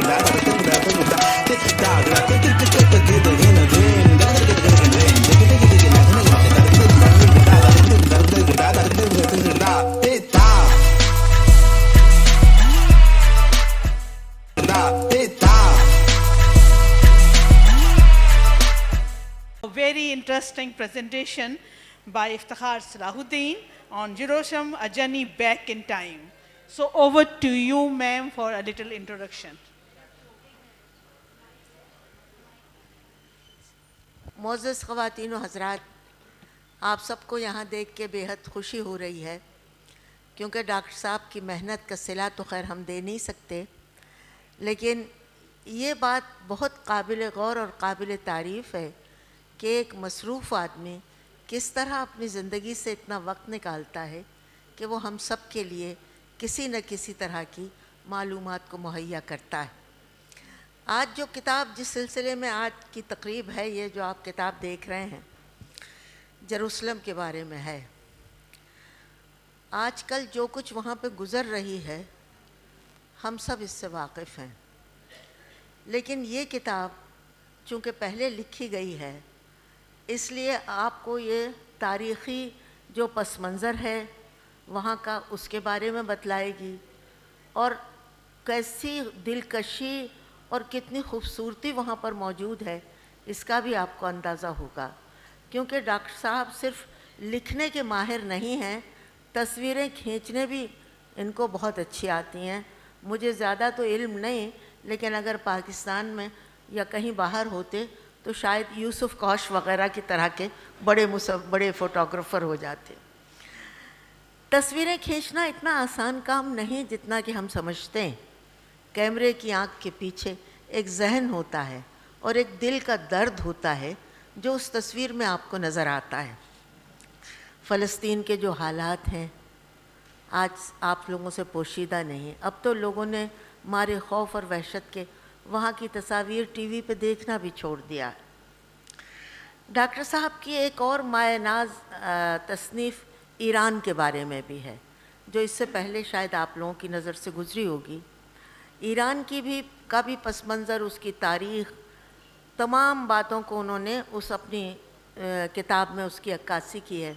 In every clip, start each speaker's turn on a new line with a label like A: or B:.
A: Very interesting presentation by Iftikhar Salahuddin on Jerusalem, a journey back in time. So over to you, ma'am, for a little introduction.
B: معزز خواتین و حضرات، آپ سب کو یہاں دیکھ کے بیحد خوشی ہو رہی ہے، کیونکہ ڈاکٹر صاحب کی محنت کا صلہ تو خیر ہم دے نہیں سکتے، لیکن یہ بات بہت قابل غور اور قابل تعریف ہے کہ ایک مصروف آدمی کس طرح اپنی زندگی سے اتنا وقت نکالتا ہے کہ وہ ہم سب کے لیے کسی نہ کسی طرح کی معلومات کو مہیا کرتا ہے۔ آج جو کتاب، جس سلسلے میں آج کی تقریب ہے، یہ جو آپ کتاب دیکھ رہے ہیں، جروسلم کے بارے میں ہے۔ آج کل جو کچھ وہاں پہ گزر رہی ہے، ہم سب اس سے واقف ہیں، لیکن یہ کتاب چونکہ پہلے لکھی گئی ہے، اس لیے آپ کو یہ تاریخی جو پس منظر ہے وہاں کا، اس کے بارے میں بتلائے گی، اور کیسی دلکشی اور کتنی خوبصورتی وہاں پر موجود ہے اس کا بھی آپ کو اندازہ ہوگا، کیونکہ ڈاکٹر صاحب صرف لکھنے کے ماہر نہیں ہیں، تصویریں کھینچنے بھی ان کو بہت اچھی آتی ہیں۔ مجھے زیادہ تو علم نہیں، لیکن اگر پاکستان میں یا کہیں باہر ہوتے تو شاید یوسف کوش وغیرہ کی طرح کے بڑے فوٹوگرافر ہو جاتے۔ تصویریں کھینچنا اتنا آسان کام نہیں جتنا کہ ہم سمجھتے ہیں۔ کیمرے کی آنکھ کے پیچھے ایک ذہن ہوتا ہے اور ایک دل کا درد ہوتا ہے جو اس تصویر میں آپ کو نظر آتا ہے۔ فلسطین کے جو حالات ہیں آج آپ لوگوں سے پوشیدہ نہیں، اب تو لوگوں نے مارے خوف اور وحشت کے وہاں کی تصاویر ٹی وی پہ دیکھنا بھی چھوڑ دیا۔ ڈاکٹر صاحب کی ایک اور مایہ ناز تصنیف ایران کے بارے میں بھی ہے، جو اس سے پہلے شاید آپ لوگوں کی نظر سے گزری ہوگی۔ ایران کا بھی پس منظر، اس کی تاریخ، تمام باتوں کو انہوں نے اس اپنی کتاب میں اس کی عکاسی کی ہے۔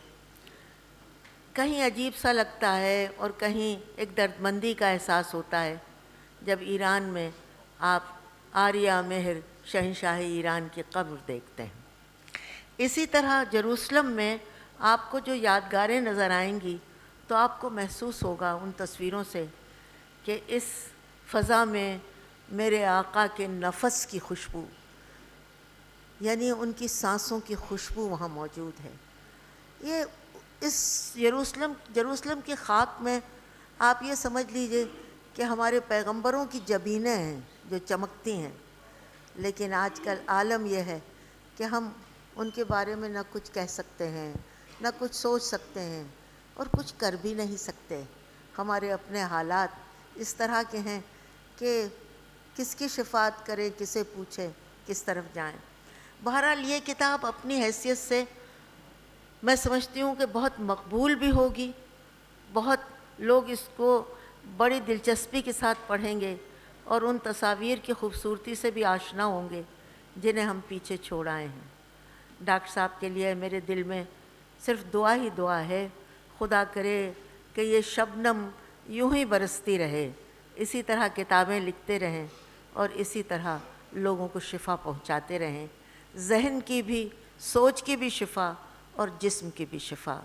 B: کہیں عجیب سا لگتا ہے اور کہیں ایک درد مندی کا احساس ہوتا ہے جب ایران میں آپ آریہ مہر شہنشاہ ایران کی قبر دیکھتے ہیں۔ اسی طرح جروسلم میں آپ کو جو یادگاریں نظر آئیں گی تو آپ کو محسوس ہوگا ان تصویروں سے کہ اس فضا میں میرے آقا کے نفس کی خوشبو، یعنی ان کی سانسوں کی خوشبو وہاں موجود ہے۔ یہ اس جروسلم کی خاک میں آپ یہ سمجھ لیجئے کہ ہمارے پیغمبروں کی جبینیں ہیں جو چمکتی ہیں، لیکن آج کل عالم یہ ہے کہ ہم ان کے بارے میں نہ کچھ کہہ سکتے ہیں، نہ کچھ سوچ سکتے ہیں، اور کچھ کر بھی نہیں سکتے۔ ہمارے اپنے حالات اس طرح کے ہیں کہ کس کی شفاعت کریں، کسے پوچھیں، کس طرف جائیں۔ بہرحال یہ کتاب اپنی حیثیت سے میں سمجھتی ہوں کہ بہت مقبول بھی ہوگی، بہت لوگ اس کو بڑی دلچسپی کے ساتھ پڑھیں گے اور ان تصاویر کی خوبصورتی سے بھی آشنا ہوں گے جنہیں ہم پیچھے چھوڑ آئے ہیں۔ ڈاکٹر صاحب کے لیے میرے دل میں صرف دعا ہی دعا ہے، خدا کرے کہ یہ شبنم یوں ہی برستی رہے، اسی طرح کتابیں لکھتے رہیں اور اسی طرح لوگوں کو شفا پہنچاتے رہیں، ذہن کی بھی، سوچ کی بھی شفا اور جسم کی بھی شفا۔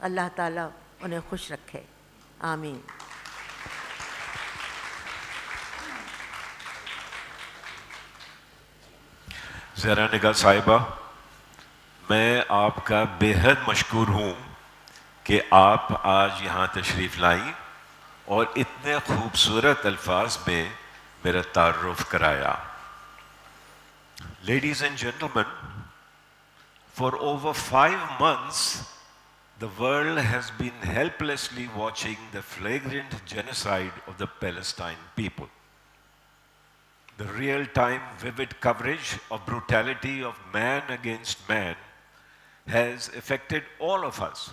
B: اللہ تعالیٰ انہیں خوش رکھے، آمین۔
C: زہرا نگاہ صاحبہ، میں آپ کا بے حد مشکور ہوں کہ آپ آج یہاں تشریف لائیں اور اتنے خوبصورت الفاظ میں میرا تعارف کرایا۔ Ladies and gentlemen, for over 5 months, the world has been helplessly watching the flagrant genocide of the Palestine people. The real-time, vivid coverage of brutality of man against man has affected all of us.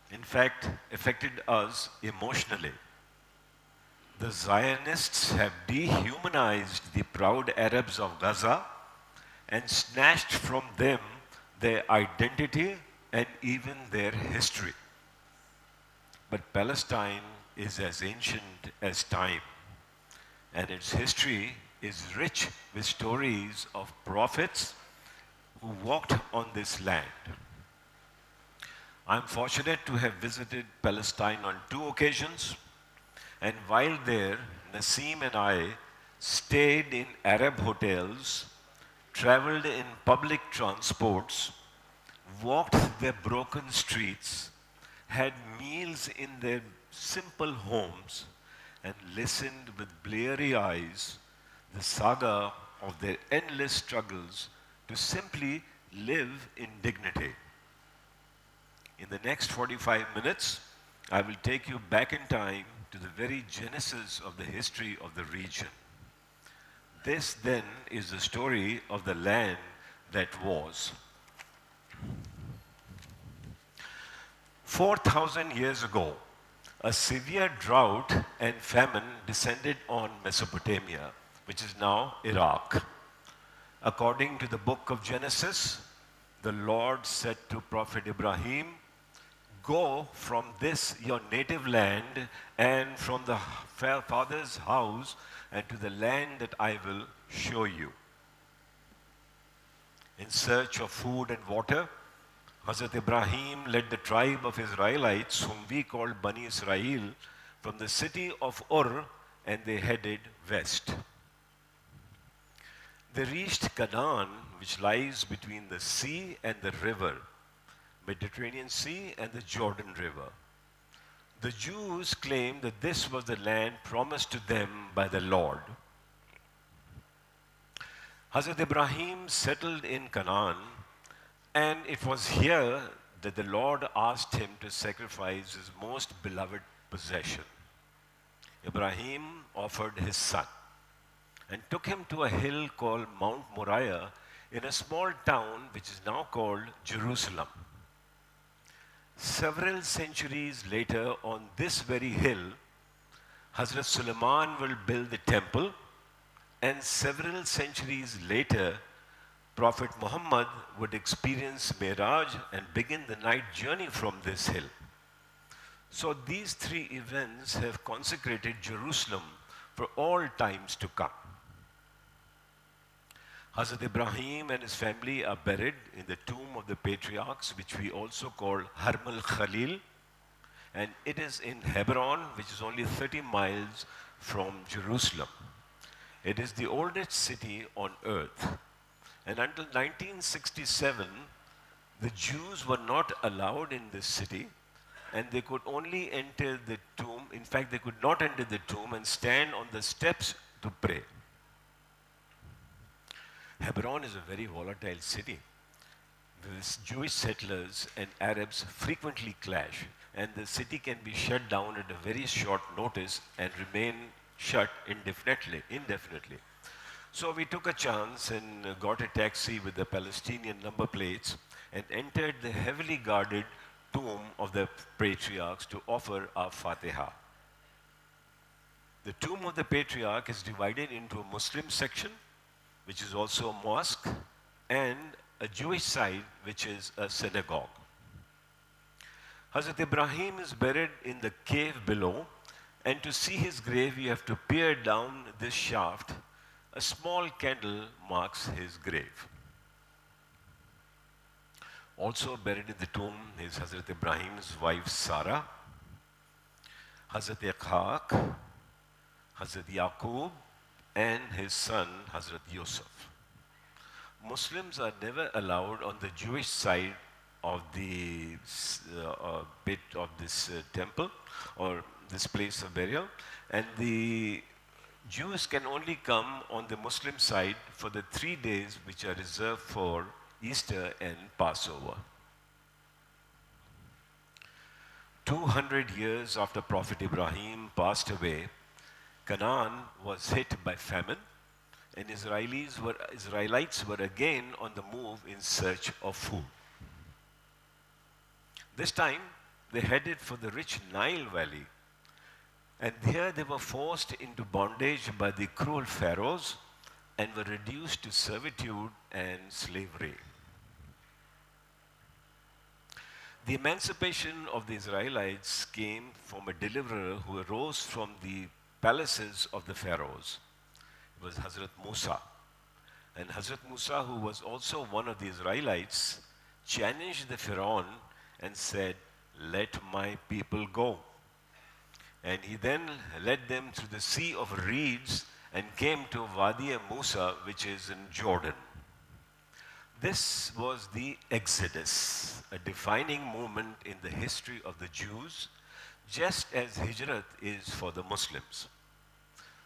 C: In fact, affected us emotionally. The Zionists have dehumanized the proud Arabs of Gaza and snatched from them their identity and even their history. But Palestine is as ancient as time, and its history is rich with stories of prophets who walked on this land. I am fortunate to have visited Palestine on 2 occasions, and while there, Naseem and I stayed in Arab hotels, traveled in public transports, walked their broken streets, had meals in their simple homes, and listened with bleary eyes the saga of their endless struggles to simply live in dignity. In the next 45 minutes, I will take you back in time to the very genesis of the history of the region. This then is the story of the land that was. 4,000 years ago, a severe drought and famine descended on Mesopotamia, which is now Iraq. According to the book of Genesis, the Lord said to Prophet Ibrahim, "Go from this your native land and from the father's house and to the land that I will show you." In search of food and water, Hazrat Ibrahim led the tribe of Israelites, whom we call Bani Israel, from the city of Ur, and they headed west. They reached Canaan, which lies between the sea and the river, Mediterranean Sea and the Jordan River. The Jews claimed that this was the land promised to them by the Lord. Hazrat Ibrahim settled in Canaan, and it was here that the Lord asked him to sacrifice his most beloved possession. Ibrahim offered his son and took him to a hill called Mount Moriah in a small town which is now called Jerusalem. Several centuries later, on this very hill, Hazrat Suleiman will build the temple, and several centuries later, Prophet Muhammad would experience Miraj and begin the night journey from this hill. So these three events have consecrated Jerusalem for all times to come. Hazrat Ibrahim and his family are buried in the tomb of the patriarchs, which we also call Harm al-Khalil, and it is in Hebron, which is only 30 miles from Jerusalem. It is the oldest city on earth. And until 1967, the Jews were not allowed in this city, and they could only enter the tomb. In fact, they could not enter the tomb and stand on the steps to pray. Hebron is a very volatile city. The Jewish settlers and Arabs frequently clash, and the city can be shut down at a very short notice and remain shut indefinitely. So we took a chance and got a taxi with the Palestinian number plates and entered the heavily guarded tomb of the patriarchs to offer our Fatiha. The tomb of the patriarch is divided into a Muslim section, which is also a mosque, and a Jewish side, which is a synagogue. Hazrat Ibrahim is buried in the cave below, and to see his grave, you have to peer down this shaft. A small candle marks his grave. Also buried in the tomb is Hazrat Ibrahim's wife Sarah, Hazrat Iftikhar, Hazrat Yaqub, and his son Hazrat Yusuf. Muslims are never allowed on the Jewish side of the bit of this temple or this place of burial, and the Jews can only come on the Muslim side for the 3 days which are reserved for Easter and Passover. 200 years after Prophet Ibrahim passed away, Canaan was hit by famine, and Israelites were again on the move in search of food. This time, they headed for the rich Nile Valley. And here they were forced into bondage by the cruel pharaohs and were reduced to servitude and slavery. The emancipation of the Israelites came from a deliverer who arose from the palaces of the pharaohs. It was Hazrat Musa. And Hazrat Musa, who was also one of the Israelites, challenged the Pharaoh and said, "Let my people go." And he then led them through the sea of reeds and came to Wadi Musa, which is in Jordan. This was the Exodus, a defining moment in the history of the Jews, just as Hijrat is for the Muslims.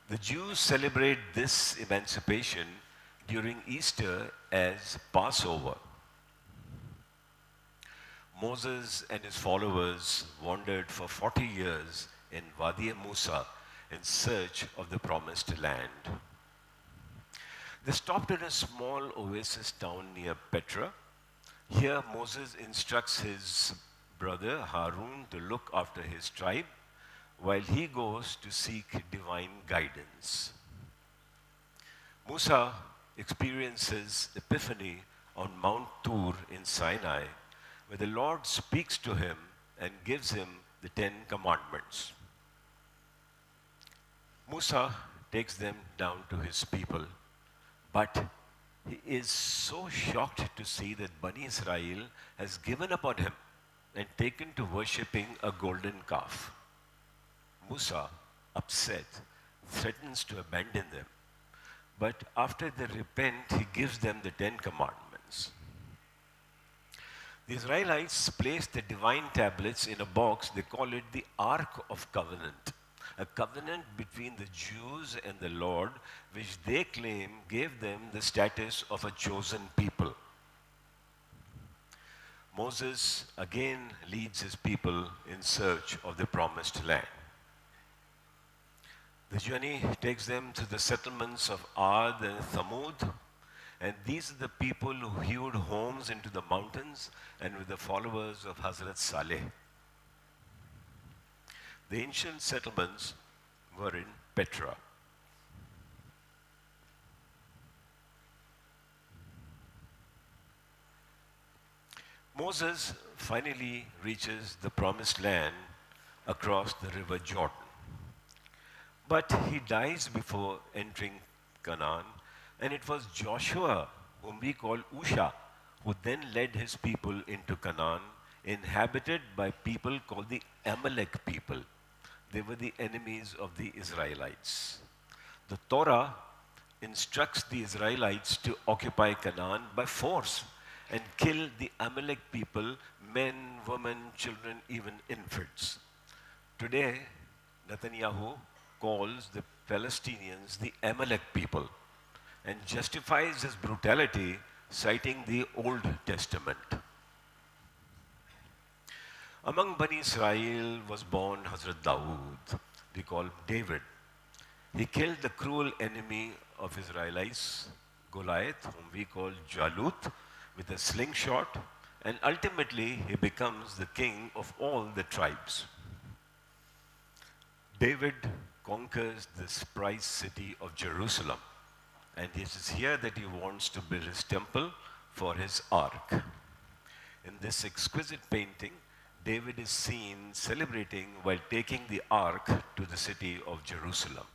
C: The Jews celebrate this emancipation during Easter as Passover. Moses and his followers wandered for 40 years in Wadi Musa in search of the promised land. They stopped in a small oasis town near Petra. Here Moses instructs his brother Harun to look after his tribe while he goes to seek divine guidance. Musa experiences Epiphany on Mount Tur in Sinai, where the Lord speaks to him and gives him the 10 Commandments. Musa takes them down to his people, but he is so shocked to see that Bani Israel has given up on him and taken to worshipping a golden calf. Musa, upset, threatens to abandon them. But after they repent, he gives them the 10 Commandments. The Israelites placed the divine tablets in a box. They call it the Ark of Covenant, a covenant between the Jews and the Lord, which they claim gave them the status of a chosen people. Moses again leads his people in search of the promised land. The journey takes them to the settlements of Ad and Thamud, and these are the people who hewed homes into the mountains and were the followers of Hazrat Saleh. The ancient settlements were in Petra. Moses finally reaches the promised land across the river Jordan. But he dies before entering Canaan, and it was Joshua, whom we call Usha, who then led his people into Canaan, inhabited by people called the Amalek people. They were the enemies of the Israelites. The Torah instructs the Israelites to occupy Canaan by force and kill the Amalek people, men, women, children, even infants. Today, Netanyahu calls the Palestinians the Amalek people and justifies his brutality citing the Old Testament. Among Bani Israel was born Hazrat Dawood, we call David. He killed the cruel enemy of Israelites, Goliath, whom we call Jalut, with a slingshot, and ultimately he becomes the king of all the tribes. David conquers this prized city of Jerusalem, and it is here that he wants to build his temple for his ark. In this exquisite painting, David is seen celebrating while taking the ark to the city of Jerusalem.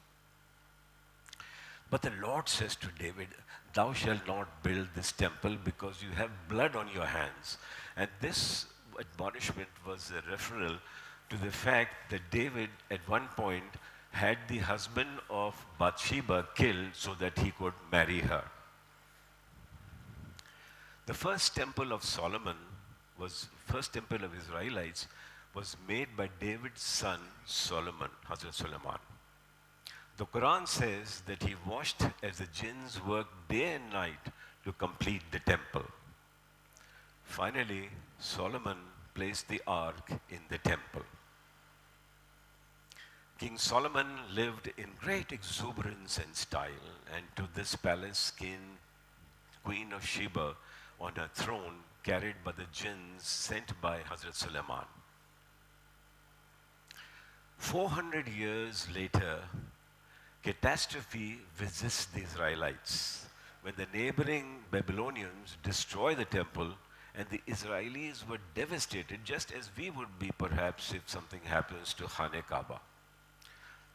C: But the Lord says to David, "Thou shalt not build this temple because you have blood on your hands." And this admonishment was a referral to the fact that David at one point had the husband of Bathsheba killed so that he could marry her. The first temple of Israelites was made by David's son Solomon, Hazrat Solomon. The Quran says that he watched as the jinns worked day and night to complete the temple. Finally, Solomon placed the ark in the temple. King Solomon lived in great exuberance and style, and to this palace came Queen of Sheba on her throne, carried by the jinns sent by Hazrat Suleiman. 400 years later, catastrophe visits the Israelites when the neighboring Babylonians destroy the temple, and the Israelis were devastated, just as we would be perhaps if something happens to Khane Kaaba.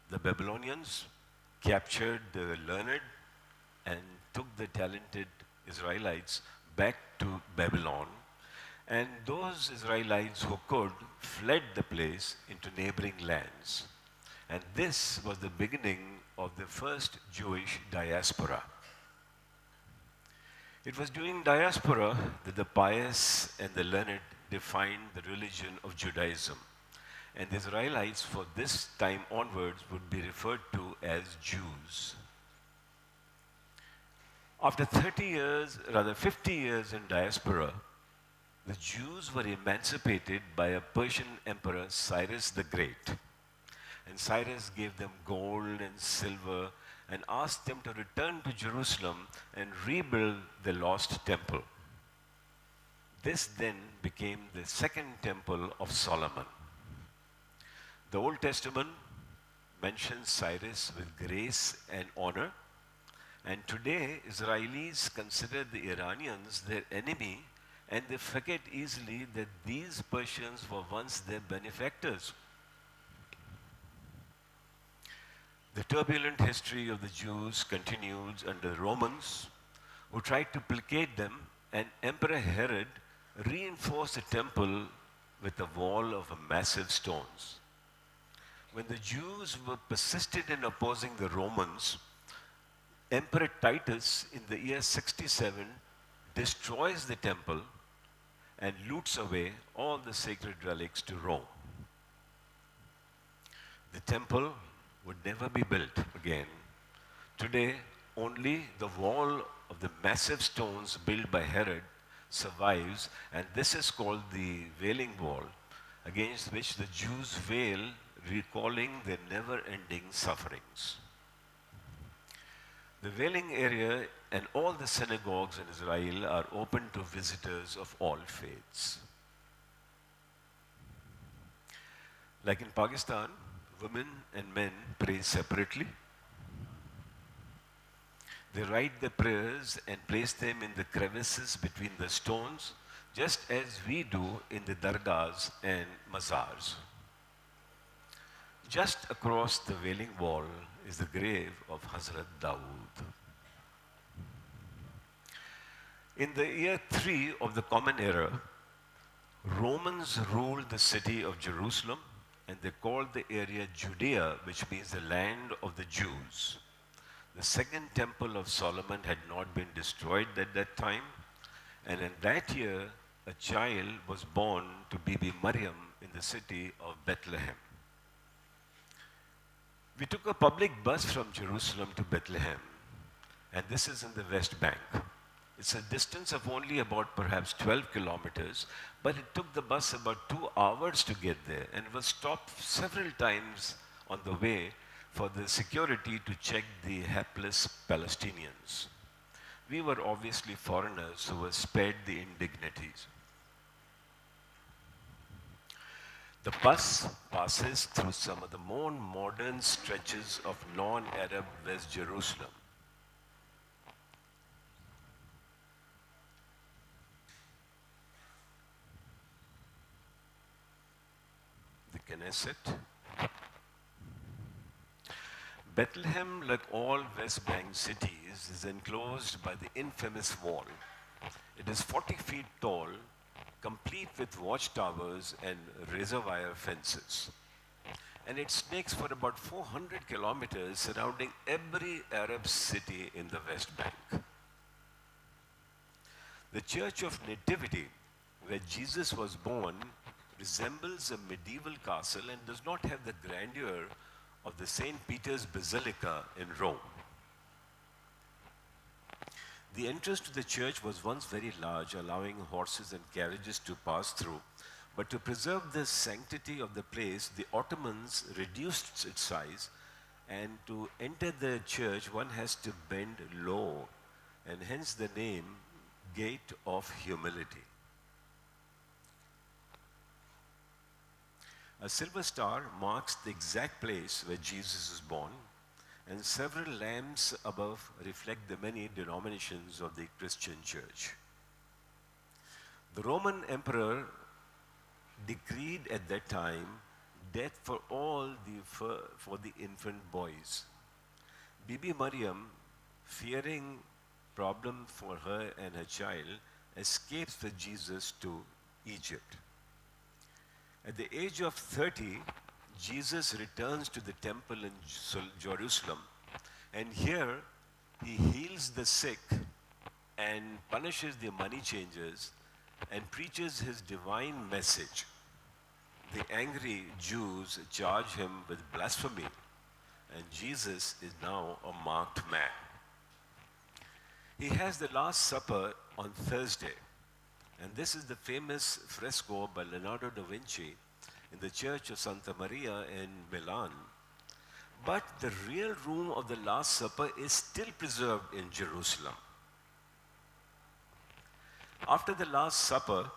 C: The Babylonians captured the learned and took the talented Israelites back to Babylon, and those Israelites who could fled the place into neighboring lands. And this was the beginning of the first Jewish diaspora. It was during diaspora that the pious and the learned defined the religion of Judaism. And the Israelites, for this time onwards, would be referred to as Jews. After 50 years in diaspora, the Jews were emancipated by a Persian emperor, Cyrus the Great. And Cyrus gave them gold and silver and asked them to return to Jerusalem and rebuild the lost temple. This then became the second temple of Solomon. The Old Testament mentions Cyrus with grace and honor, and today Israelis consider the Iranians their enemy, and they forget easily that these Persians were once their benefactors. The turbulent history of the Jews continues under the Romans, who tried to placate them, and Emperor Herod reinforced the temple with a wall of massive stones. When the Jews were persistent in opposing the Romans, Emperor Titus in the year 67 destroys the temple and loots away all the sacred relics to Rome. The temple would never be built again. Today, only the wall of the massive stones built by Herod survives, and this is called the Wailing Wall, against which the Jews wail, recalling their never-ending sufferings. The Wailing area and all the synagogues in Israel are open to visitors of all faiths. Like in Pakistan, women and men pray separately. They write their prayers and place them in the crevices between the stones, just as we do in the dargahs and mazars. Just across the Wailing Wall is the grave of Hazrat Dawood. In the year 3 of the Common Era, Romans ruled the city of Jerusalem, and they called the area Judea, which means the land of the Jews. The second temple of Solomon had not been destroyed at that time, and in that year, a child was born to Bibi Maryam in the city of Bethlehem. We took a public bus from Jerusalem to Bethlehem, and this is in the West Bank. It's a distance of only about perhaps 12 kilometers, but it took the bus about 2 hours to get there, and was stopped several times on the way for the security to check the hapless Palestinians. We were obviously foreigners who were spared the indignities. The bus passes through some of the more modern stretches of non-Arab West Jerusalem. The Knesset. Bethlehem, like all West Bank cities, is enclosed by the infamous wall. It is 40 feet tall, complete with watchtowers and razor wire fences. And it snakes for about 400 kilometers, surrounding every Arab city in the West Bank. The Church of Nativity, where Jesus was born, resembles a medieval castle and does not have the grandeur of the St. Peter's Basilica in Rome. The entrance to the church was once very large, allowing horses and carriages to pass through. But to preserve the sanctity of the place, the Ottomans reduced its size, and to enter the church, one has to bend low, and hence the name Gate of Humility. A silver star marks the exact place where Jesus is born, and several lamps above reflect the many denominations of the Christian church. The Roman emperor decreed at that time death for for the infant boys. Bibi Maryam, fearing problem for her and her child, escapes with Jesus to Egypt. At the age of 30, Jesus returns to the temple in Jerusalem, and here he heals the sick and punishes the money changers and preaches his divine message. The angry Jews charge him with blasphemy, and Jesus is now a marked man. He has the Last Supper on Thursday, and this is the famous fresco by Leonardo da Vinci in the Church of Santa Maria in Milan. But the real room of the Last Supper is still preserved in Jerusalem. After the Last Supper,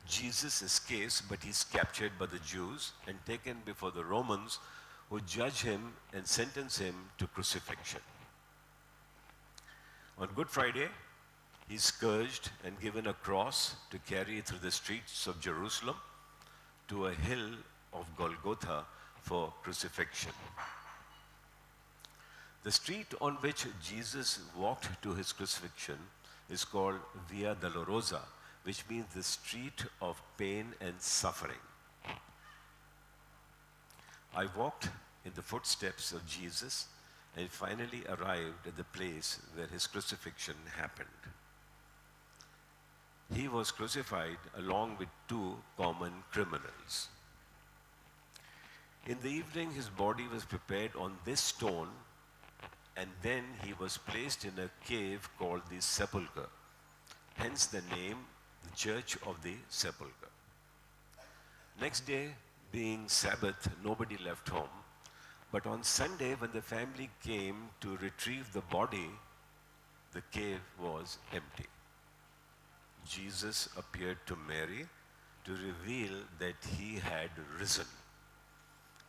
C: Jesus escapes, but he's captured by the Jews and taken before the Romans, who judge him and sentence him to crucifixion. On Good Friday, he's scourged and given a cross to carry through the streets of Jerusalem to a hill of Golgotha for crucifixion. The street on which Jesus walked to his crucifixion is called Via Dolorosa, which means the street of pain and suffering. I walked in the footsteps of Jesus and finally arrived at the place where his crucifixion happened. He was crucified along with two common criminals. In the evening, his body was prepared on this stone, and then he was placed in a cave called the Sepulchre, hence the name, the Church of the Sepulchre. Next day, being Sabbath, nobody left home. But on Sunday, when the family came to retrieve the body, the cave was empty. Jesus appeared to Mary to reveal that he had risen.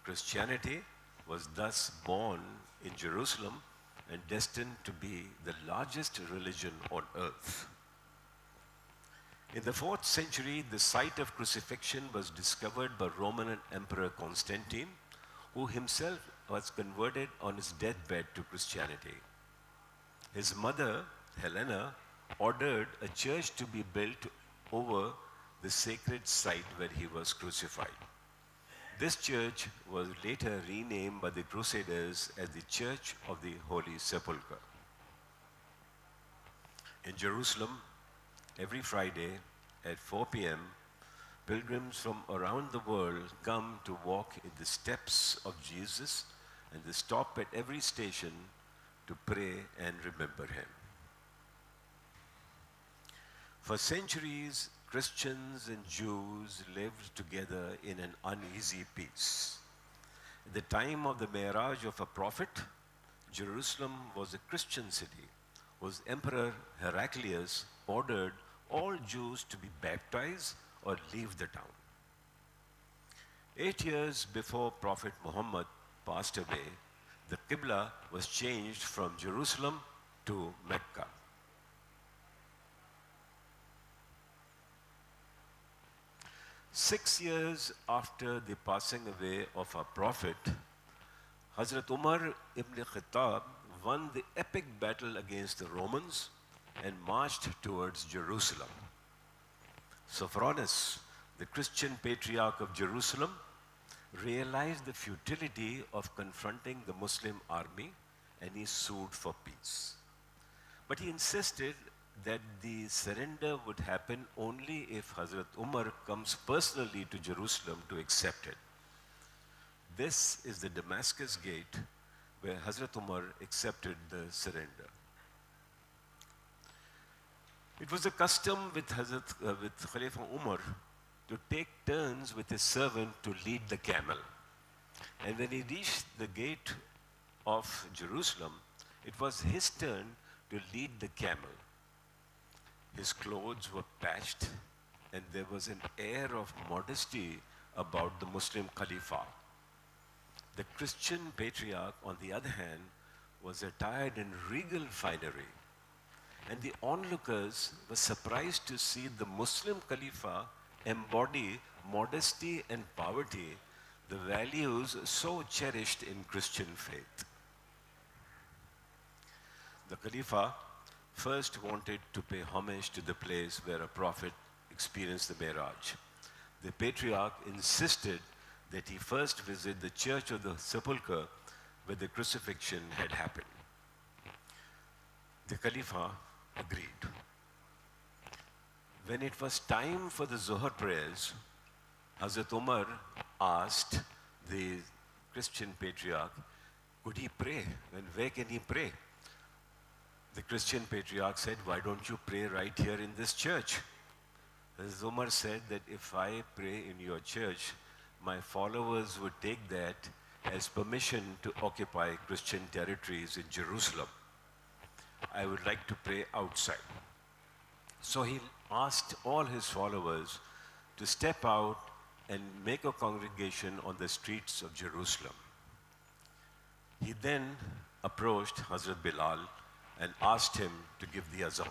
C: Christianity was thus born in Jerusalem and destined to be the largest religion on earth. In the 4th century, the site of crucifixion was discovered by Roman Emperor Constantine, who himself was converted on his deathbed to Christianity. His mother, Helena, ordered a church to be built over the sacred site where he was crucified. This church was later renamed by the Crusaders as the Church of the Holy Sepulchre. In Jerusalem, every Friday at 4 p.m., pilgrims from around the world come to walk in the steps of Jesus, and they stop at every station to pray and remember him. For centuries, Christians and Jews lived together in an uneasy peace. At the time of the marriage of a prophet, Jerusalem was a Christian city, whose Emperor Heraclius ordered all Jews to be baptized or leave the town. 8 years before Prophet Muhammad passed away, the Qibla was changed from Jerusalem to Mecca. Six years after the passing away of our prophet, Hazrat Umar ibn Khattab won the epic battle against the Romans and marched towards Jerusalem. Sophronis, the Christian patriarch of Jerusalem, realized the futility of confronting the Muslim army, and he sued for peace. But he insisted that the surrender would happen only if Hazrat Umar comes personally to Jerusalem to accept it. This is the Damascus gate where Hazrat Umar accepted the surrender. It was a custom with Khalifa Umar to take turns with his servant to lead the camel. And when he reached the gate of Jerusalem, it was his turn to lead the camel. His clothes were patched, and there was an air of modesty about the Muslim Khalifa. The Christian patriarch, on the other hand, was attired in regal finery, and the onlookers were surprised to see the Muslim Khalifa embody modesty and poverty, the values so cherished in Christian faith. The Khalifa first wanted to pay homage to the place where a prophet experienced the Miraj. The patriarch insisted that he first visit the church of the sepulchre where the crucifixion had happened. The Khalifa agreed. When it was time for the Zohar prayers, Hazrat Umar asked the Christian patriarch, could he pray? And where can he pray? The Christian patriarch said, why don't you pray right here in this church? Hazrat Umar said that if I pray in your church, my followers would take that as permission to occupy Christian territories in Jerusalem. I would like to pray outside. So he asked all his followers to step out and make a congregation on the streets of Jerusalem. He then approached Hazrat Bilal and asked him to give the azan.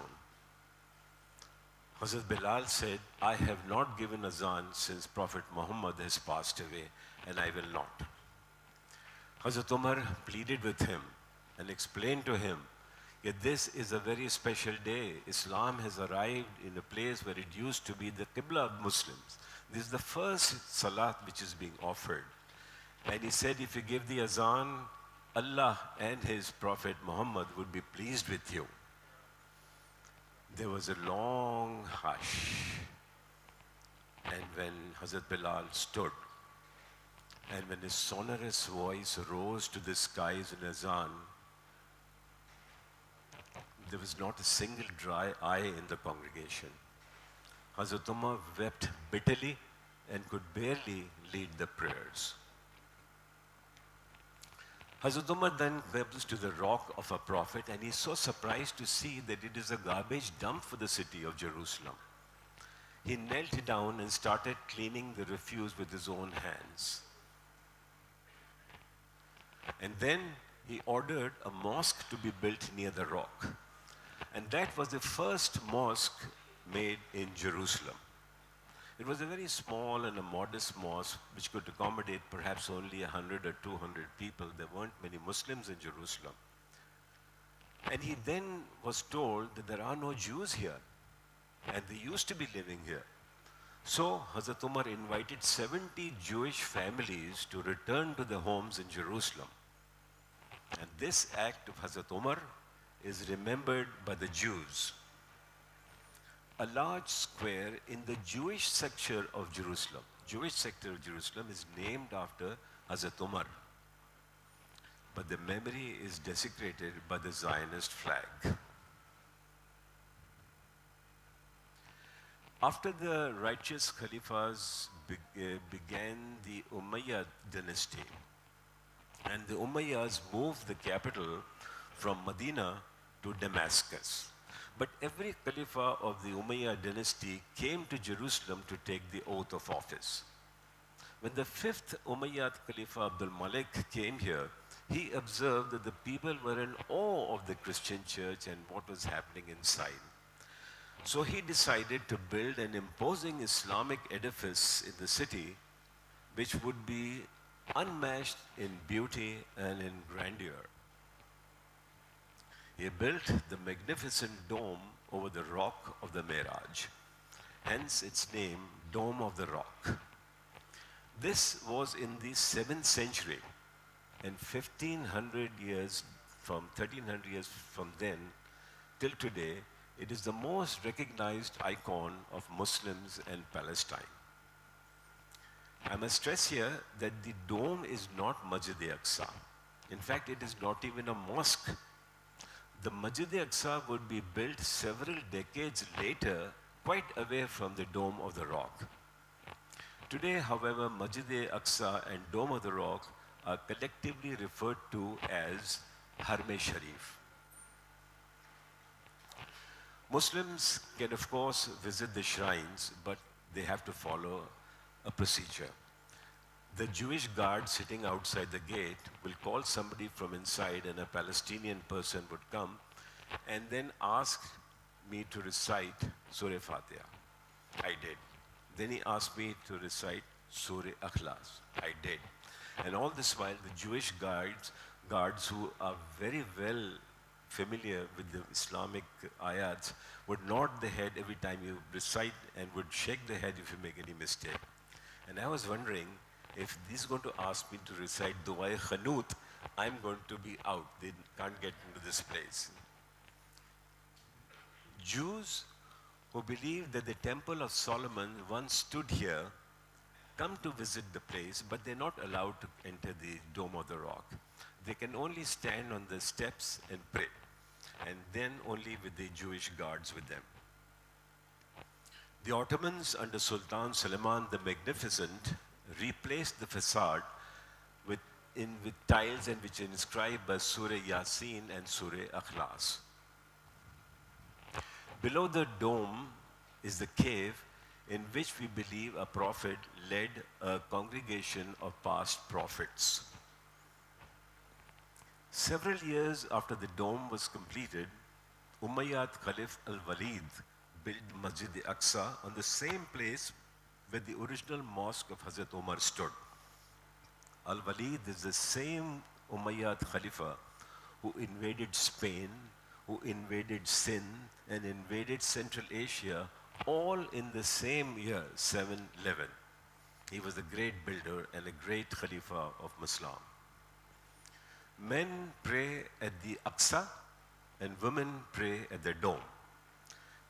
C: Hazrat Bilal said, I have not given azan since Prophet Muhammad has passed away, and I will not. Hazrat Umar pleaded with him and explained to him that this is a very special day. Islam has arrived in a place where it used to be the Qibla of Muslims. This is the first salat which is being offered. And he said, if you give the azan, Allah and His Prophet Muhammad would be pleased with you. There was a long hush. And when Hazrat Bilal stood, and when his sonorous voice rose to the skies in azan, there was not a single dry eye in the congregation. Hazrat Umar wept bitterly and could barely lead the prayers. Hazrat Umar then comes to the rock of a prophet, and he's so surprised to see that it is a garbage dump for the city of Jerusalem. He knelt down and started cleaning the refuse with his own hands. And then he ordered a mosque to be built near the rock. And that was the first mosque made in Jerusalem. It was a very small and a modest mosque which could accommodate perhaps only 100 or 200 people. There weren't many Muslims in Jerusalem. And he then was told that there are no Jews here, and they used to be living here. So Hazrat Umar invited 70 Jewish families to return to their homes in Jerusalem. And this act of Hazrat Umar is remembered by the Jews. A large square in the Jewish sector of Jerusalem is named after Hazrat Umar. But the memory is desecrated by the Zionist flag. After the righteous Khalifas began the Umayyad dynasty, and the Umayyads moved the capital from Medina to Damascus. But every Khalifa of the Umayyad dynasty came to Jerusalem to take the oath of office. When the fifth Umayyad Khalifa Abdul Malik came here, he observed that the people were in awe of the Christian church and what was happening inside. So he decided to build an imposing Islamic edifice in the city which would be unmatched in beauty and in grandeur. He built the magnificent dome over the rock of the Miraj, hence its name, Dome of the Rock. This was in the 7th century, and 1300 years from then till today, it is the most recognized icon of Muslims and Palestine. I must stress here that the dome is not Masjid-e-Aqsa. In fact, it is not even a mosque. The Masjid-e-Aqsa would be built several decades later, quite away from the Dome of the Rock. Today, however, Masjid-e-Aqsa and Dome of the Rock are collectively referred to as Harm-e-Sharif. Muslims can, of course, visit the shrines, but they have to follow a procedure. The Jewish guard sitting outside the gate will call somebody from inside, and a Palestinian person would come and then ask me to recite Surah Fatiha. I did. Then he asked me to recite Surah Akhlas. I did. And all this while, the Jewish guards who are very well familiar with the Islamic ayats would nod the head every time you recite and would shake the head if you make any mistake. And I was wondering, if he's going to ask me to recite Du'a Khanut, I'm going to be out. They can't get into this place. Jews who believe that the Temple of Solomon once stood here come to visit the place, but they're not allowed to enter the Dome of the Rock. They can only stand on the steps and pray, and then only with the Jewish guards with them. The Ottomans under Sultan Suleiman the Magnificent replaced the facade with tiles and which are inscribed by Surah Yasin and Surah Akhlas. Below the dome is the cave in which we believe a prophet led a congregation of past prophets. Several years after the dome was completed, Umayyad Khalif al-Walid built Masjid al-Aqsa on the same place where the original mosque of Hazrat Umar stood. Al-Walid is the same Umayyad Khalifa who invaded Spain, who invaded Sindh, and invaded Central Asia, all in the same year, 711. He was a great builder and a great Khalifa of Islam. Men pray at the Aqsa and women pray at the dome.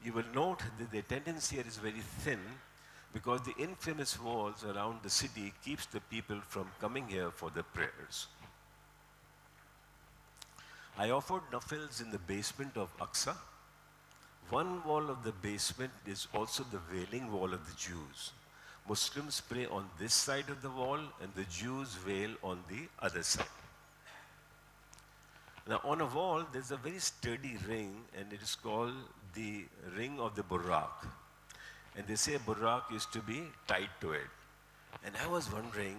C: You will note that the attendance here is very thin because the infamous walls around the city keeps the people from coming here for the prayers. I offered nafils in the basement of Aqsa. One wall of the basement is also the wailing wall of the Jews. Muslims pray on this side of the wall and the Jews wail on the other side. Now on a wall there's a very sturdy ring and it is called the ring of the Buraq. And they say Buraq is to be tied to it. And I was wondering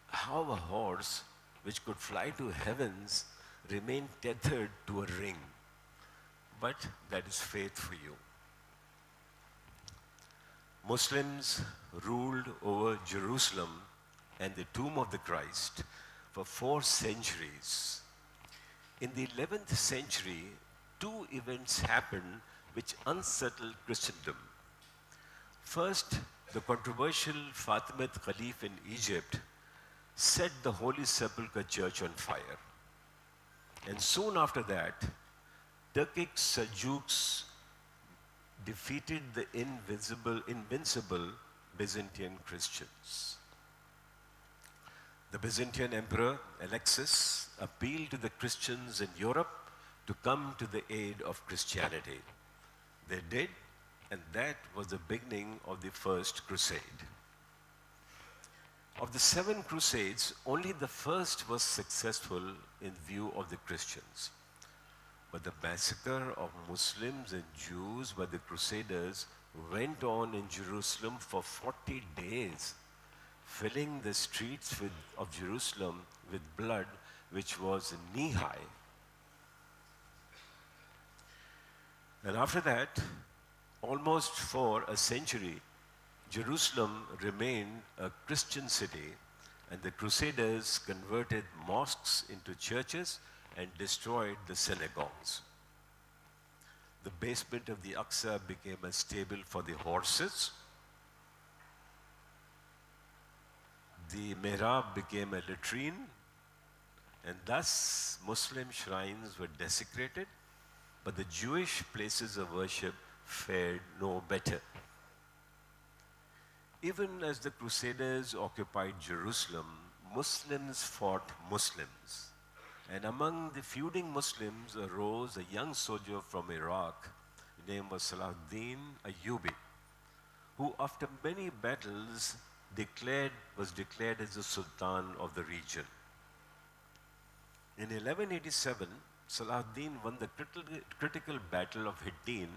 C: how a horse which could fly to heavens remained tethered to a ring. But that is faith for you. Muslims ruled over Jerusalem and the tomb of the Christ for 4 centuries. In the 11th century, 2 events happened which unsettled Christendom. First, the controversial Fatimid Caliph in Egypt set the Holy Sepulchre Church on fire. And soon after that, Turkic Seljuks defeated the invincible Byzantine Christians. The Byzantine Emperor Alexis appealed to the Christians in Europe to come to the aid of Christianity. They did, and that was the beginning of the First Crusade. Of the 7 crusades, only the first was successful in view of the Christians. But the massacre of Muslims and Jews by the Crusaders went on in Jerusalem for 40 days, filling the streets of Jerusalem with blood which was knee-high. And after that, almost for a century, Jerusalem remained a Christian city, and the Crusaders converted mosques into churches and destroyed the synagogues. The basement of the Aqsa became a stable for the horses. The mihrab became a latrine, and thus Muslim shrines were desecrated, but the Jewish places of worship fared no better. Even as the Crusaders occupied Jerusalem, Muslims fought Muslims. And among the feuding Muslims arose a young soldier from Iraq, his name was Salahuddin Ayyubi, who after many battles was declared as the Sultan of the region. In 1187, Salahuddin won the critical battle of Hittin,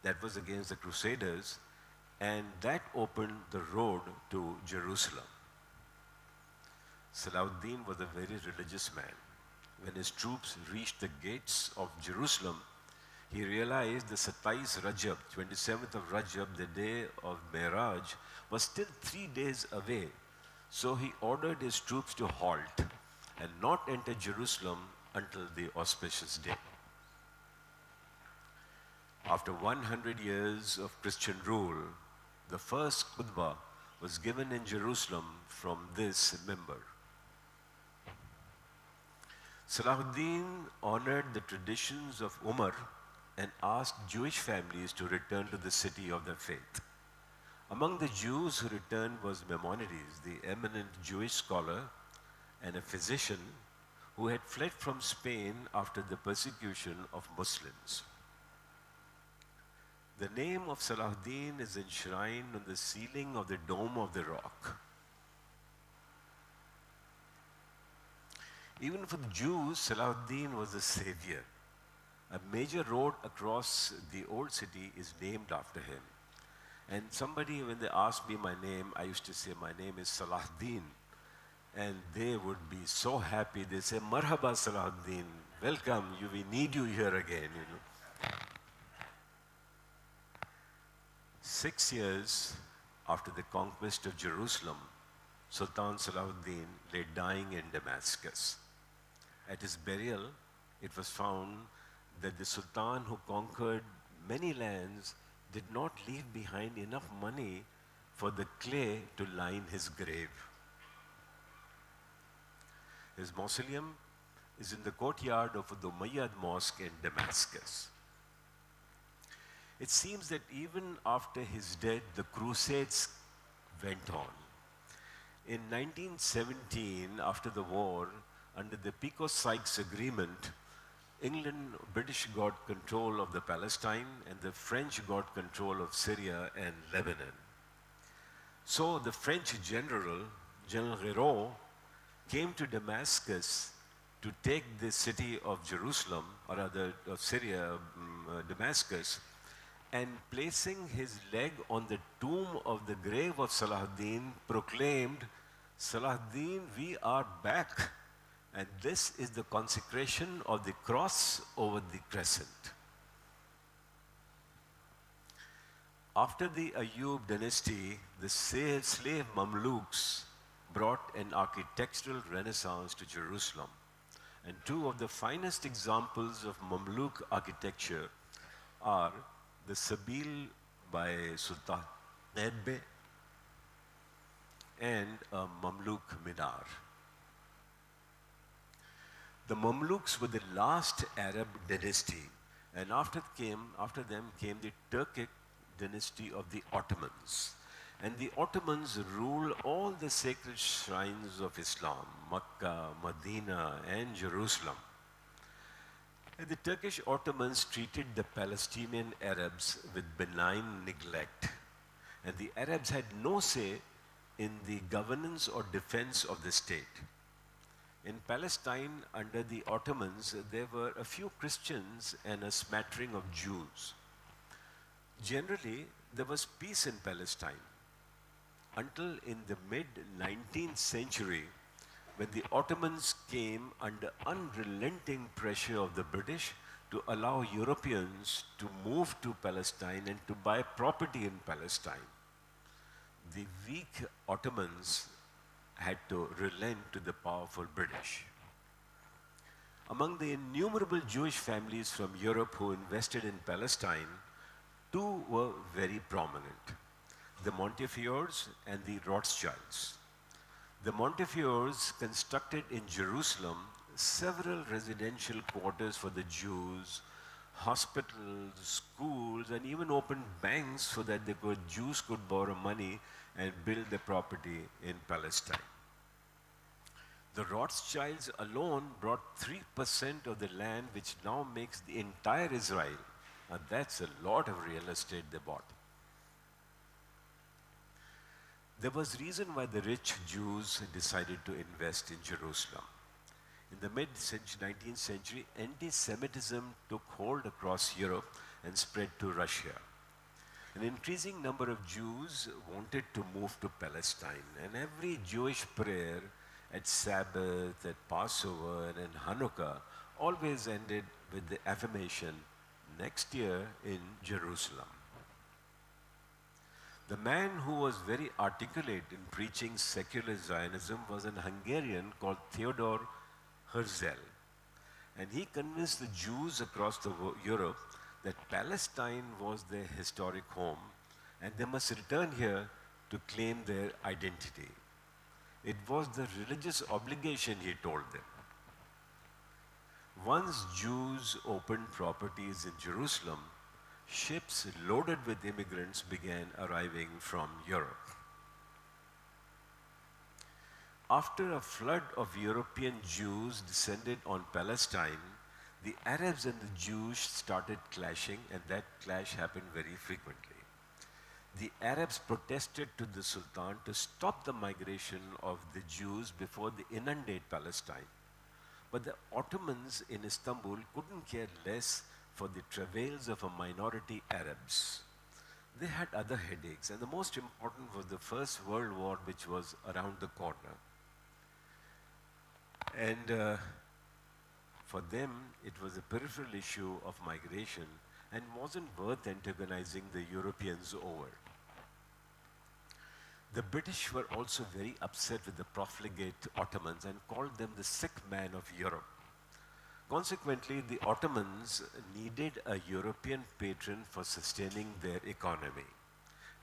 C: that was against the Crusaders, and that opened the road to Jerusalem. Salahuddin was a very religious man. When his troops reached the gates of Jerusalem, he realized the 27th Rajab, 27th of Rajab, the day of Miraj, was still 3 days away. So he ordered his troops to halt and not enter Jerusalem until the auspicious day. After 100 years of Christian rule, the first khutbah was given in Jerusalem from this minbar. Salahuddin honored the traditions of Umar and asked Jewish families to return to the city of their faith. Among the Jews who returned was Maimonides, the eminent Jewish scholar and a physician who had fled from Spain after the persecution of Muslims. The name of Salahuddin is enshrined on the ceiling of the Dome of the Rock. Even for the Jews, Salahuddin was a savior. A major road across the old city is named after him. And somebody, when they asked me my name, I used to say, my name is Salahuddin. And they would be so happy. They say, Marhaba Salahuddin, welcome, we need you here again, 6 years after the conquest of Jerusalem, Sultan Salahuddin lay dying in Damascus. At his burial, it was found that the Sultan who conquered many lands did not leave behind enough money for the clay to line his grave. His mausoleum is in the courtyard of the Umayyad Mosque in Damascus. It seems that even after his death, the Crusades went on. In 1917, after the war, under the Picot-Sykes Agreement, British got control of the Palestine and the French got control of Syria and Lebanon. So the French General Géraud, came to Damascus to take the city of Jerusalem, or rather of Syria, Damascus, and placing his leg on the tomb of the grave of Salahuddin, proclaimed, Salahuddin, we are back. And this is the consecration of the cross over the crescent. After the Ayyub dynasty, the slave Mamluks brought an architectural renaissance to Jerusalem. And two of the finest examples of Mamluk architecture are the Sabil by Sultan Nedbe and a Mamluk Minar. The Mamluks were the last Arab dynasty, and after them came the Turkic dynasty of the Ottomans. And the Ottomans ruled all the sacred shrines of Islam, Makkah, Medina, and Jerusalem. And the Turkish Ottomans treated the Palestinian Arabs with benign neglect. And the Arabs had no say in the governance or defense of the state. In Palestine, under the Ottomans, there were a few Christians and a smattering of Jews. Generally, there was peace in Palestine until in the mid-19th century, when the Ottomans came under unrelenting pressure of the British to allow Europeans to move to Palestine and to buy property in Palestine. The weak Ottomans had to relent to the powerful British. Among the innumerable Jewish families from Europe who invested in Palestine, two were very prominent: the Montefiores and the Rothschilds. The Montefiores constructed in Jerusalem several residential quarters for the Jews, hospitals, schools, and even opened banks so that Jews could borrow money and build their property in Palestine. The Rothschilds alone brought 3% of the land which now makes the entire Israel. And that's a lot of real estate they bought. There was reason why the rich Jews decided to invest in Jerusalem. In the mid-19th century, anti-Semitism took hold across Europe and spread to Russia. An increasing number of Jews wanted to move to Palestine, and every Jewish prayer at Sabbath, at Passover, and in Hanukkah always ended with the affirmation, next year in Jerusalem. The man who was very articulate in preaching secular Zionism was an Hungarian called Theodor Herzl. And he convinced the Jews across Europe that Palestine was their historic home and they must return here to claim their identity. It was the religious obligation, he told them. Once Jews opened properties in Jerusalem, ships loaded with immigrants began arriving from Europe. After a flood of European Jews descended on Palestine, the Arabs and the Jews started clashing, and that clash happened very frequently. The Arabs protested to the Sultan to stop the migration of the Jews before they inundate Palestine. But the Ottomans in Istanbul couldn't care less for the travails of a minority Arabs. They had other headaches, and the most important was the First World War, which was around the corner. And for them, it was a peripheral issue of migration and wasn't worth antagonizing the Europeans over. The British were also very upset with the profligate Ottomans and called them the sick man of Europe. Consequently, the Ottomans needed a European patron for sustaining their economy.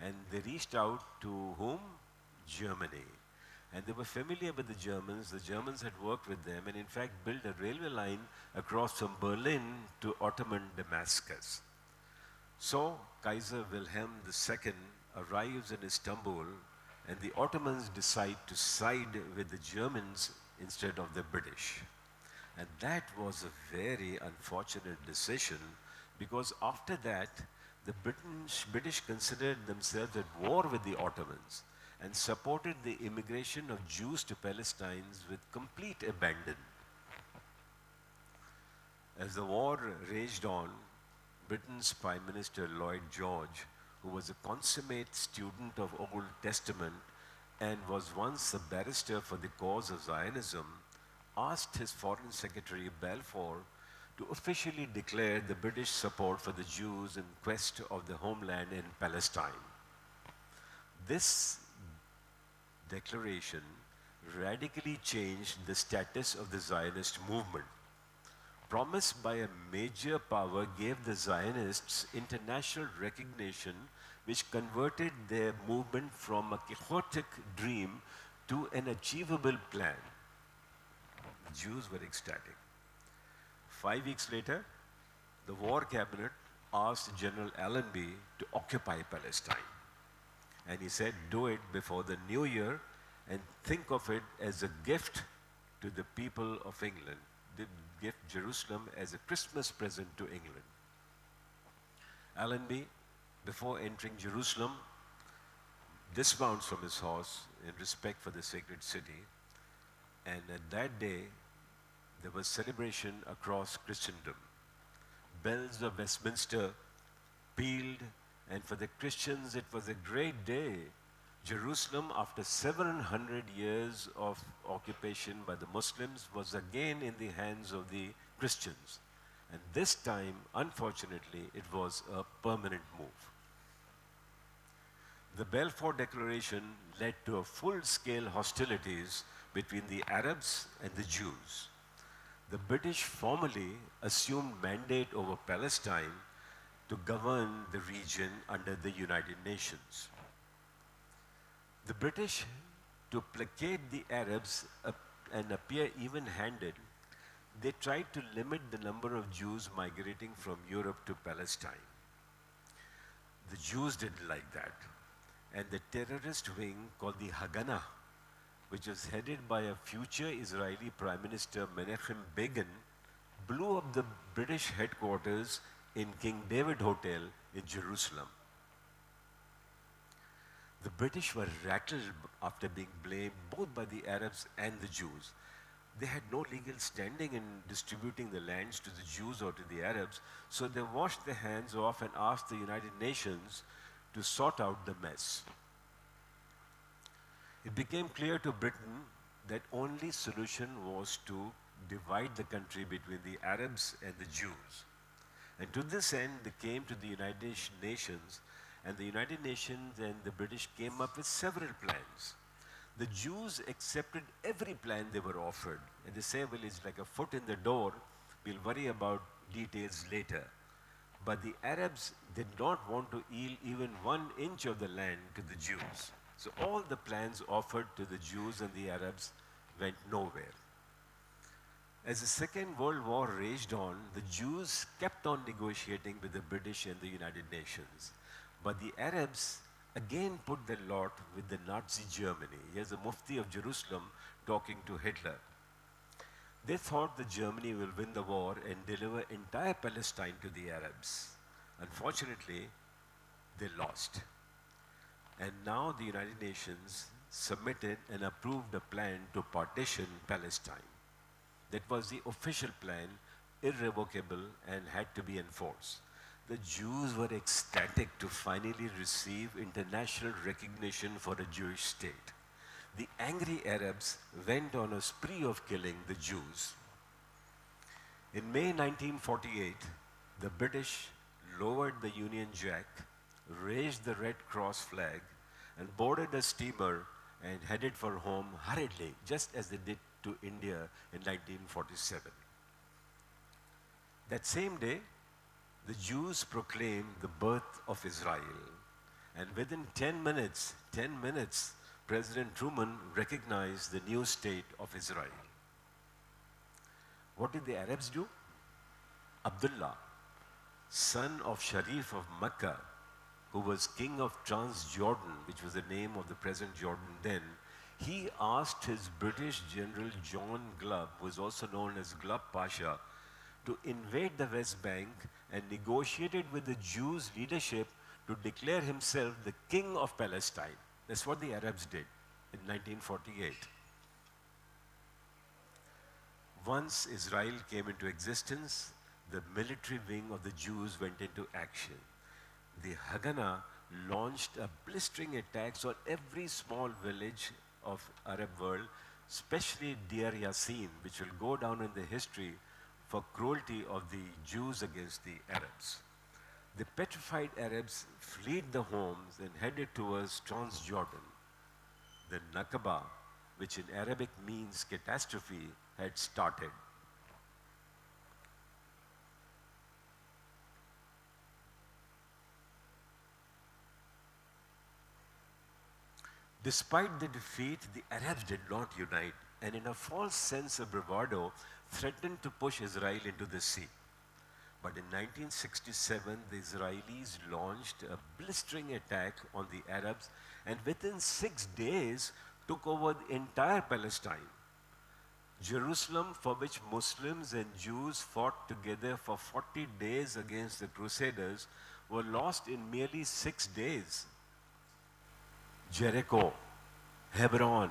C: And they reached out to whom? Germany. And they were familiar with the Germans. The Germans had worked with them and in fact built a railway line across from Berlin to Ottoman Damascus. So Kaiser Wilhelm II arrives in Istanbul and the Ottomans decide to side with the Germans instead of the British. And that was a very unfortunate decision because after that, the British considered themselves at war with the Ottomans and supported the immigration of Jews to Palestine with complete abandon. As the war raged on, Britain's Prime Minister Lloyd George, who was a consummate student of Old Testament and was once a barrister for the cause of Zionism, asked his Foreign Secretary Balfour to officially declare the British support for the Jews in quest of the homeland in Palestine. This declaration radically changed the status of the Zionist movement. Promised by a major power gave the Zionists international recognition, which converted their movement from a quixotic dream to an achievable plan. The Jews were ecstatic. 5 weeks later, the war cabinet asked General Allenby to occupy Palestine. And he said, do it before the new year and think of it as a gift to the people of England. Give Jerusalem as a Christmas present to England. Allenby, before entering Jerusalem, dismounts from his horse in respect for the sacred city. And at that day, there was celebration across Christendom. Bells of Westminster pealed, and for the Christians it was a great day. Jerusalem, after 700 years of occupation by the Muslims, was again in the hands of the Christians. And this time, unfortunately, it was a permanent move. The Balfour Declaration led to a full-scale hostilities between the Arabs and the Jews. The British formally assumed mandate over Palestine to govern the region under the United Nations. The British, to placate the Arabs and appear even-handed, they tried to limit the number of Jews migrating from Europe to Palestine. The Jews didn't like that. And the terrorist wing called the Haganah, which was headed by a future Israeli Prime Minister Menachem Begin, blew up the British headquarters in King David Hotel in Jerusalem. The British were rattled after being blamed both by the Arabs and the Jews. They had no legal standing in distributing the lands to the Jews or to the Arabs, so they washed their hands off and asked the United Nations to sort out the mess. It became clear to Britain that only solution was to divide the country between the Arabs and the Jews. And to this end, they came to the United Nations, and the United Nations and the British came up with several plans. The Jews accepted every plan they were offered, and they say, well, it's like a foot in the door, we'll worry about details later. But the Arabs did not want to yield even 1 inch of the land to the Jews. So all the plans offered to the Jews and the Arabs went nowhere. As the Second World War raged on, the Jews kept on negotiating with the British and the United Nations. But the Arabs again put their lot with the Nazi Germany. Here's the Mufti of Jerusalem talking to Hitler. They thought that Germany will win the war and deliver entire Palestine to the Arabs. Unfortunately, they lost. And now the United Nations submitted and approved a plan to partition Palestine. That was the official plan, irrevocable, and had to be enforced. The Jews were ecstatic to finally receive international recognition for a Jewish state. The angry Arabs went on a spree of killing the Jews. In May 1948, the British lowered the Union Jack, raised the Red Cross flag, and boarded a steamer and headed for home hurriedly, just as they did to India in 1947. That same day, the Jews proclaimed the birth of Israel. And within 10 minutes, President Truman recognized the new state of Israel. What did the Arabs do? Abdullah, son of Sharif of Mecca, who was king of Transjordan, which was the name of the present Jordan then, he asked his British General John Glubb, who is also known as Glubb Pasha, to invade the West Bank and negotiated with the Jews' leadership to declare himself the king of Palestine. That's what the Arabs did in 1948. Once Israel came into existence, the military wing of the Jews went into action. The Haganah launched a blistering attacks on every small village of Arab world, especially Deir Yassin, which will go down in the history for cruelty of the Jews against the Arabs. The petrified Arabs fled the homes and headed towards Transjordan. The Nakba, which in Arabic means catastrophe, had started. Despite the defeat, the Arabs did not unite, and in a false sense of bravado, threatened to push Israel into the sea. But in 1967, the Israelis launched a blistering attack on the Arabs, and within 6 days took over the entire Palestine. Jerusalem, for which Muslims and Jews fought together for 40 days against the Crusaders, were lost in merely 6 days. Jericho, Hebron,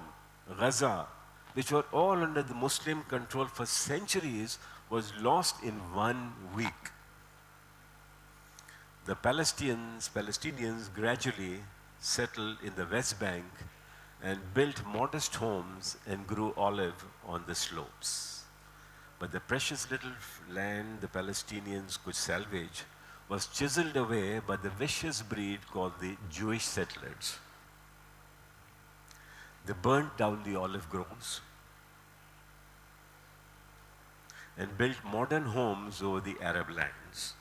C: Gaza, which were all under the Muslim control for centuries, was lost in 1 week. The Palestinians gradually settled in the West Bank and built modest homes and grew olive on the slopes. But the precious little land the Palestinians could salvage was chiseled away by the vicious breed called the Jewish settlers. They burnt down the olive groves and built modern homes over the Arab lands.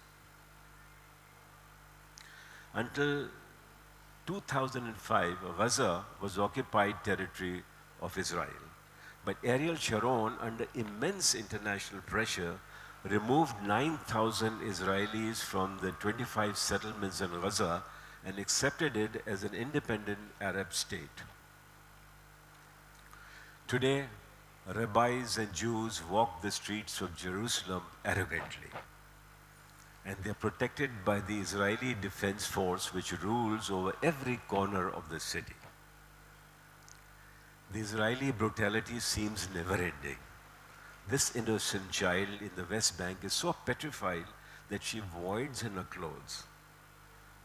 C: Until 2005, Gaza was occupied territory of Israel. But Ariel Sharon, under immense international pressure, removed 9,000 Israelis from the 25 settlements in Gaza and accepted it as an independent Arab state. Today, rabbis and Jews walk the streets of Jerusalem arrogantly. And they're protected by the Israeli Defense Force, which rules over every corner of the city. The Israeli brutality seems never-ending. This innocent child in the West Bank is so petrified that she voids in her clothes.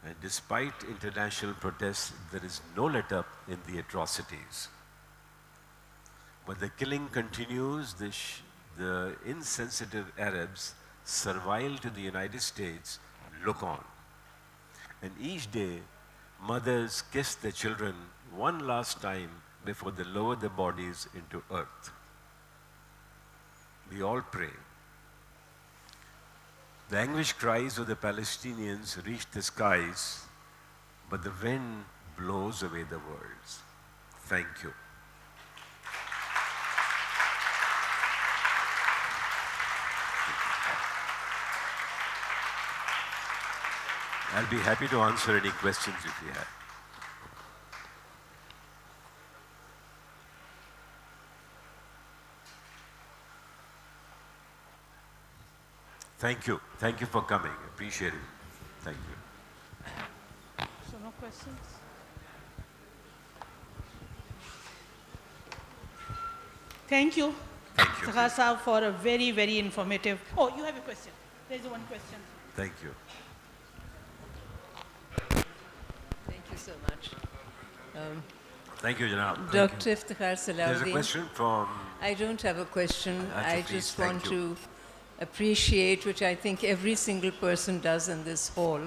C: And despite international protests, there is no let-up in the atrocities. But the killing continues. The insensitive Arabs, servile to the United States, look on. And each day, mothers kiss their children one last time before they lower their bodies into earth. We all pray. The anguished cries of the Palestinians reach the skies, but the wind blows away the words. Thank you. I'll be happy to answer any questions if you have. Thank you. Thank you for coming. Appreciate it. Thank you.
A: So no questions? Thank you.
C: Thank you.
A: Iftikhar Sahab, for a very, very informative. Oh, you have a question. There's one question.
C: Thank you.
D: Thank you so much.
C: Thank you, Janab.
D: Dr. Iftikhar Salahuddin.
C: There's a question from...
D: I don't have a question. I
C: please,
D: just
C: thank
D: want
C: you.
D: to appreciate, which I think every single person does in this hall,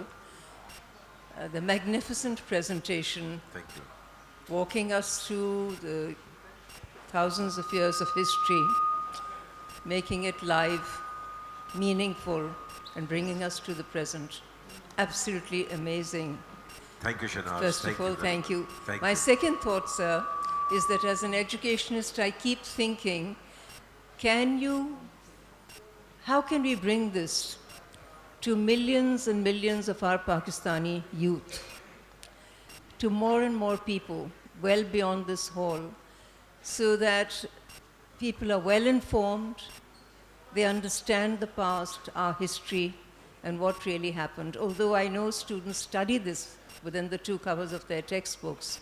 D: the magnificent presentation,
C: Thank you.
D: walking us through the thousands of years of history, making it live, meaningful, and bringing us to the present. Absolutely amazing.
C: Thank you, Shanaz.
D: First of all, thank you.
C: Thank
D: My
C: you.
D: second thought, sir, is that as an educationist, I keep thinking, how can we bring this to millions and millions of our Pakistani youth, to more and more people, well beyond this hall, so that people are well informed, they understand the past, our history, and what really happened. Although I know students study this within the two covers of their textbooks,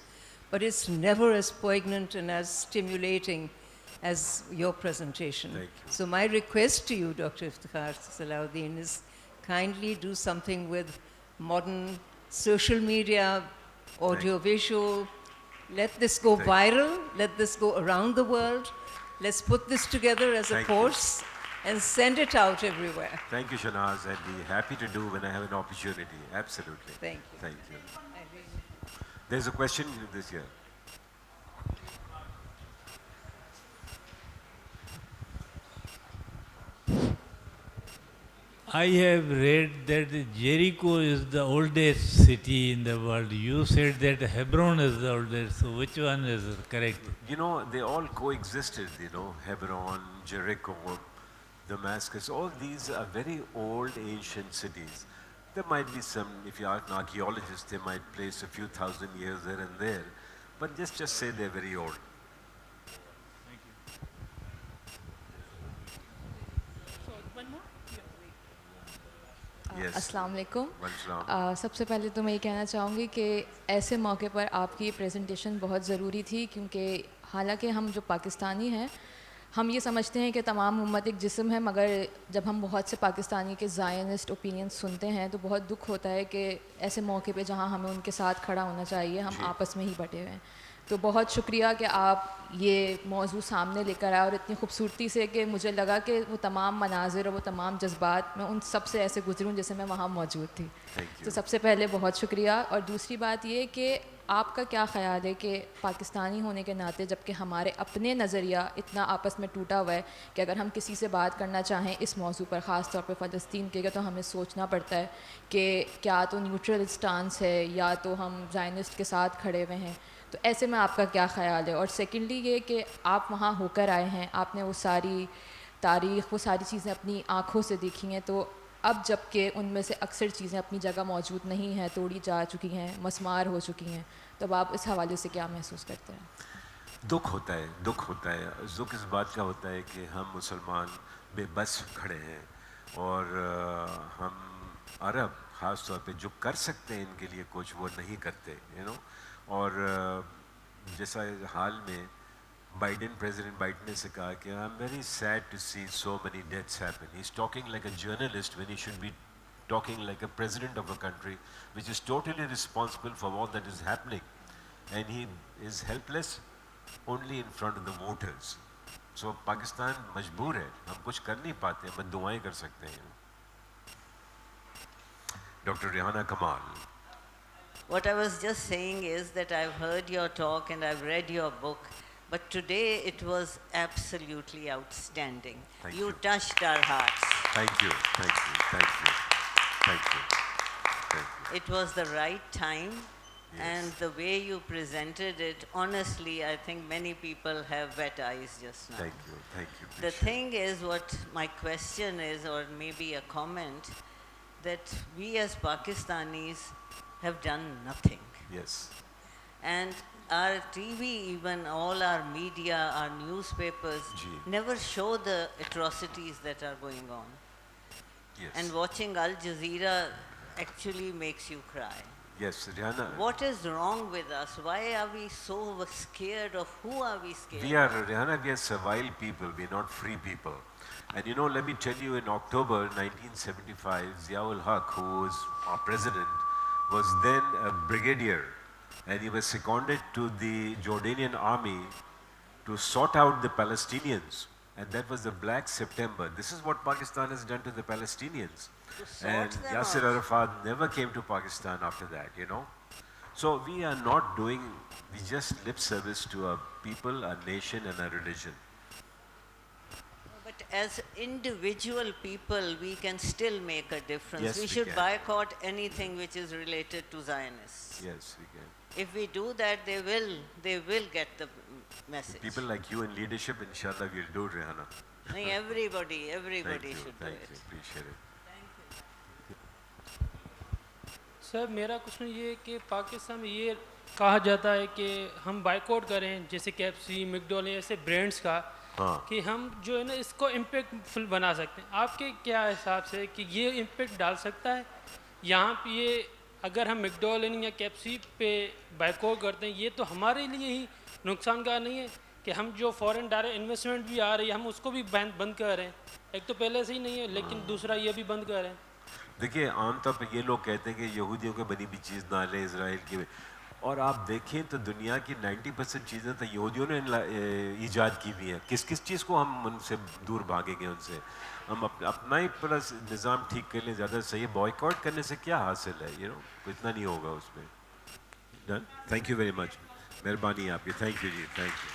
D: but it's never as poignant and as stimulating as your presentation.
C: Thank you.
D: So my request to you, Dr. Iftikhar Salahuddin, is kindly do something with modern social media, audio-visual. Let this go viral. Let this go around the world. Let's put this together as a
C: Thank you.
D: course and send it out everywhere.
C: Thank you, Shanaz. I'd be happy to do when I have an opportunity. Absolutely.
D: Thank you.
C: Thank you. There's a question this year.
E: I have read that Jericho is the oldest city in the world. You said that Hebron is the oldest. So which one is correct?
C: You know, they all coexisted, you know, Hebron, Jericho, Damascus. All these are very old, ancient cities. There might be some, if you ask an archaeologist, they might place a few thousand years there and there. But just say they're very old.
A: So one more?
C: Yes.
F: अस्सलाम वालेकुम।
C: Waalaikum.
F: सबसे पहले तो मैं ये कहना चाहूँगी कि ऐसे मौके पर आपकी प्रेजेंटेशन बहुत ज़रूरी थी, क्योंकि हालांकि हम जो पाकिस्तानी हैं हम ये समझते हैं कि तमाम उम्मत एक जिस्म है, मगर जब हम बहुत से पाकिस्तानी के ज़ायनिस्ट ओपिनियन सुनते हैं तो बहुत दुख होता है कि ऐसे मौके पे जहाँ हमें उनके साथ खड़ा होना चाहिए हम आपस में ही बटे हुए हैं। तो बहुत शुक्रिया कि आप ये मौजू सामने लेकर आए और इतनी खूबसूरती से कि मुझे लगा कि वो तमाम मनाजिर और वो तमाम जज्बात मैं उन सब से ऐसे गुजरूँ जैसे मैं वहाँ मौजूद थी। तो सबसे पहले बहुत शुक्रिया। और दूसरी बात ये कि आपका क्या ख़्याल है कि पाकिस्तानी होने के नाते जबकि हमारे अपने नज़रिया इतना आपस में टूटा हुआ है कि अगर हम किसी से बात करना चाहें इस मौजू पर, ख़ास तौर पे फ़लस्तीन के, तो हमें सोचना पड़ता है कि क्या तो न्यूट्रल स्टांस है या तो हम ज़ायनिस्ट के साथ खड़े हुए हैं। तो ऐसे में आपका क्या ख़्याल है? और सेकेंडली ये कि आप वहाँ होकर आए हैं, आपने वो सारी तारीख़, वो सारी चीज़ें अपनी आँखों से देखी हैं, तो अब जबकि उनमें से अक्सर चीज़ें अपनी जगह मौजूद नहीं हैं, तोड़ी जा चुकी हैं, मस्मार हो चुकी हैं, तब आप इस हवाले से क्या महसूस करते हैं?
C: दुख होता है, दुख होता है। दुख इस बात का होता है कि हम मुसलमान बेबस खड़े हैं और हम अरब ख़ास तौर पे जो कर सकते हैं इनके लिए कुछ वो नहीं करते, you know। और जैसा हाल में प्रेसिडेंट बाइडेन ने से कहा कि I am very sad to see so many deaths happen. He is talking like a journalist when he should be talking like a president of a country which is totally responsible for all that is happening, and he is helpless only in front of the voters. So Pakistan मजबूर है, हम कुछ कर नहीं पाते, हम दुआएं कर सकते हैं. Dr. Rehana Kamal.
B: What I was just saying is that I've heard your talk and I've read your book, but today it was absolutely outstanding.
C: Thank
B: you
C: you.
B: touched our hearts.
C: Thank you, thank you, thank you, thank you, thank you.
B: It was the right time,
C: Yes.
B: and the way you presented it, honestly, I think many people have wet eyes just now.
C: Thank you, thank you.
B: The
C: appreciate
B: thing is, what my question is, or maybe a comment, that we as Pakistanis have done nothing.
C: it. Yes,
B: And our TV, even all our media, our newspapers,
C: Ji.
B: never show the atrocities that are going on.
C: yes,
B: And watching Al Jazeera actually makes you cry.
C: yes, Rehana.
B: What is wrong with us? Why are we so scared of who are we scared
C: We are, Rehana, we are servile people, we are not free people. And you know, let me tell you, in October 1975, Ziaul Haq, who was our president, was then a brigadier, and he was seconded to the Jordanian army to sort out the Palestinians. And that was the Black September. This is what Pakistan has done to the Palestinians.
B: To sort
C: And
B: them
C: Yasser
B: out.
C: Arafat never came to Pakistan after that, you know. So we are not doing, we just lip service to our people, our nation and our religion.
B: But as individual people, we can still make a difference.
C: Yes,
B: we
C: we
B: should
C: can.
B: boycott anything which is related to Zionists.
C: Yes, we can.
B: If we do that, they will get the message.
C: People like you in leadership, inshallah, we'll do, Rehana.
B: No, everybody
C: Thank you,
B: should do
C: thank
B: it.
C: you, appreciate it.
G: Sir मेरा question ये है कि पाकिस्तान में ये कहा जाता है कि हम बाइकआउट करें जैसे KFC, मैकडॉनल्ड ऐसे ब्रांड्स का
C: हाँ।
G: कि हम जो है ना इसको इम्पैक्टफुल बना सकते हैं. आपके क्या हिसाब से कि ये इम्पैक्ट डाल सकता है यहाँ पे? ये अगर हम मैकडॉनल्ड या KFC पे बाइकआउट करते हैं, ये तो हमारे लिए ही नुकसान का नहीं है कि हम जो फॉरेन डायरेक्ट इन्वेस्टमेंट भी आ रही है हम उसको भी बंद कर रहे हैं. एक तो पहले से ही नहीं है, लेकिन दूसरा ये भी बंद कर रहे हैं.
C: देखिए, आमतौर पर ये लोग कहते हैं कि यहूदियों की बनी हुई चीज़ ना लें, इसराइल की. और आप देखें तो दुनिया की 90% चीज़ें तो यहूदियों ने ईजाद की हुई हैं. किस किस चीज़ को हम उनसे दूर भागेंगे उनसे? हम अपना ही पूरा निज़ाम ठीक कर लें, ज़्यादा सही है. बॉयकॉट करने से क्या हासिल है? यू नो, इतना नहीं होगा उसमें. Done. Thank you very much. मेहरबानी आपकी. Thank you ji, thank you.